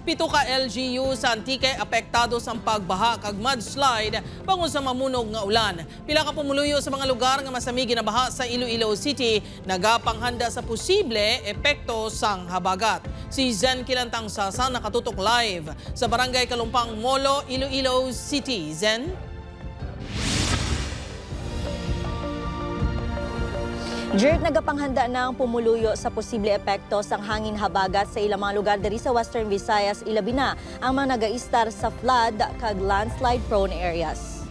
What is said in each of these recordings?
Pito ka LGU sa Antique apektado sa pagbaha kag mudslide bangon sa mamunog nga ulan. Pila ka pumuluyo sa mga lugar nga masami ginabaha sa Iloilo City nagapanghanda sa posible epekto sang habagat. Si Zen Kilantang Sasa nakatutok live sa Barangay Kalumpang Molo, Iloilo City. Zen? Jared, nagapanghanda ng pumuluyo sa posible epekto sang hangin habagat sa ilang mga lugar diri sa Western Visayas, ilabi na ang mga nagaistar sa flood kag landslide prone areas.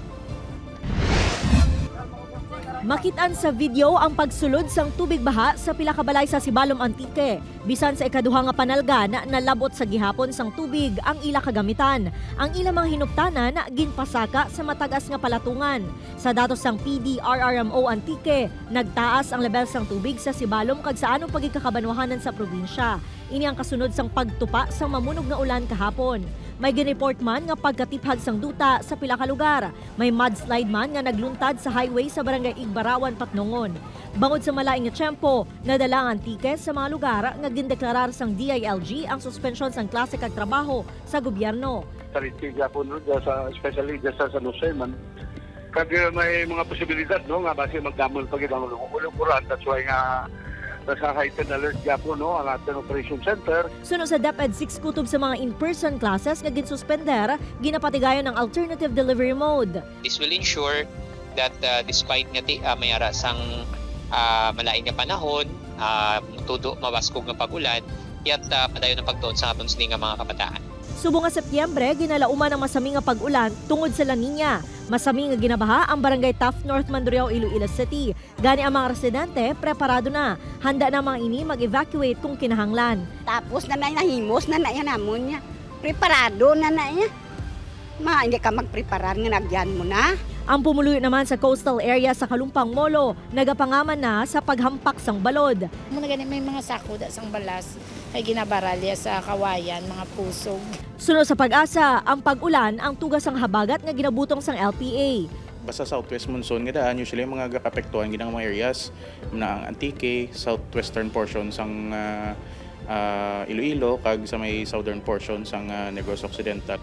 Makitaan sa video ang pagsulod sang tubig baha sa pila ka balay sa Sibalom Antique. Bisan sa ikaduha nga panalga na nalabot sa gihapon sang tubig ang ila kagamitan. Ang ila mga hinuptanan ginpasaka sa matagas nga palatungan. Sa datos sang PDRRMO Antique, nagtaas ang level sang tubig sa Sibalom kag sa anong pagkakabanwahanan sa probinsya. Ini ang kasunod sang pagtupa sang mamunog nga ulan kahapon. May ginreport man nga pagkatiphag sang duta sa pila ka lugar. May mudslide man nga nagluntad sa highway sa Barangay Igbarawan, Patnongon. Bangod sa malaing nga tiyempo, nadala ang Antique sa mga lugar nga gindeklarar sang DILG ang suspensyon sang klase kag trabaho sa gobyerno. Saritiga po especially sa San Jose man. Kag may mga posibilidad nga base magdamon pag ang ulan. That's why nga nasa heightened alert po ang ating operation center. Sunod sa DepEd 6 kutob sa mga in-person classes nga ginsuspender, ginapatigayon ng alternative delivery mode. This will ensure that despite nga mayara sang malain nga panahon, tudo mabaskog nga pag-ulan, yat padayon ang pagtuon sa aton sini nga mga kabataan. Subong nga Setyembre, ginalauman ang masami nga pag-ulan tungod sa La Nina. Masami nga ginabaha ang Barangay Taft North Mandurriao, Iloilo City. Gani ang mga residente, preparado na. Handa na mga ini mag-evacuate kung kinahanglan. Tapos na nahimos na yan namon niya. Preparado na niya. Hindi ka magpreparar nga nagyan mo na. Ang pumuluyo naman sa coastal area sa Kalumpang Molo, nagapangaman na sa paghampak sang balod. Muna ganit may mga sako sang balas ay ginabaralya sa kawayan, mga pusog. Sunod sa Pag-asa, ang pag-ulan ang tugas sang habagat nga ginabutong sang LPA. Basta southwest monsoon nga daan, usually mga gakapektuhan ginang mga areas na ang Antique, southwestern portion sang Iloilo, kag sa may southern portion sang Negros Occidental.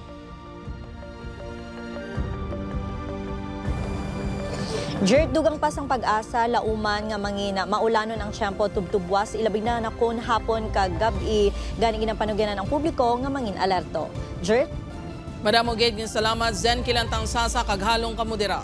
Jared, dugang pasang Pag-asa, lauman nga mangina, maulanon ang tiyempo tubtubwas, ilabig na nakon hapon kag gabi, gani ginapanugyanan ang publiko nga mangin alerto. Jared? Madamo gid salamat Zen Kilantang Sasa kag halong kamudira.